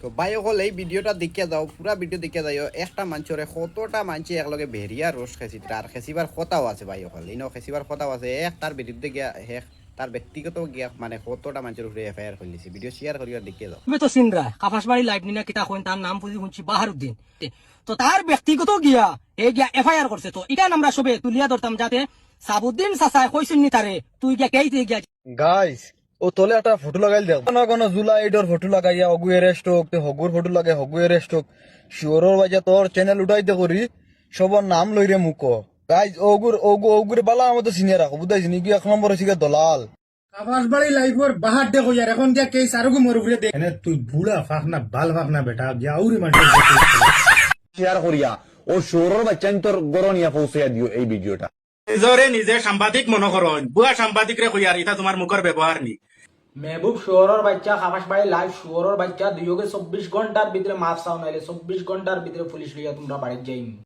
তো ভাই হল এই ভিডিওটা দেখে যাও, পুরা ভিডিও দেখে যাও। একটা মানুষের কতটা মানুষ একলগে ভেরিয়া রোজ খেছি, আর খেসিবার কথাও আছে ভাই হল, ইনো খেসিবার কথাও আছে। তার বিরুদ্ধে গিয়া তার ব্যক্তিগত গিয়া মানে কতটা মানুষের উপরে এফআইআর করলিছি, ভিডিও শেয়ার করিয়া দেখে যাও। তুমি তো সিনরা কাপাসবাড়ি লাইভ নিনা কিতা কইন, তার নাম পুজি শুনছি বাহারুদ্দিন। তো তার ব্যক্তিগত গিয়া গিয়া এফআইআর করছে। তো এটা আমরা সবে তুলিয়া ধরতাম, যাতে সাবুদ্দিন চাচায় কইছেন নি তারে তুই গিয়া কেই গিয়া। গাইস ও তোলে একটা ফটো লাগাইল দেখ কোন কোন জুলাই এডর ফটো লাগাইয়া অগু এরেস্ট হোক তে হগুর ফটো লাগে হগু এরেস্ট হোক শিওরর বাজা তোর চ্যানেল উঠাইতে করি সবার নাম লইরে মুখ গাইস ওগুরে বালা আমাদের সিনিয়র রাখো বুঝাইছি নাকি 1 নম্বর হইছে দলাল আবাসবাড়ি লাইফর বাহার দেখো ইয়ার এখন দিয়া কেস আরগু মোর উপরে দেখ এনে তুই বুড়া ফাকনা বাল ফাকনা বেটা যাউরি মানুষ শেয়ার করিয়া ও শোরর বাচ্চান তোর গরনিয়া পৌঁছাইয়া দিও এই ভিডিওটা। নিজরে নিজে সাংবাদিক মনে করন, বুয়া সাংবাদিক রে কইয়ার এটা তোমার মুখের ব্যবহার নি। মেহবুব শুয়োরের বাচ্চা খাবাসবাড়ি লাইভ শুয়োরের বাচ্চা 24 ঘন্টার ভিতরে মাফ চাও নাইলে 24 ঘন্টার ভিতরে পুলিশ লইয়া তোমরা বাড়ি যাইনি।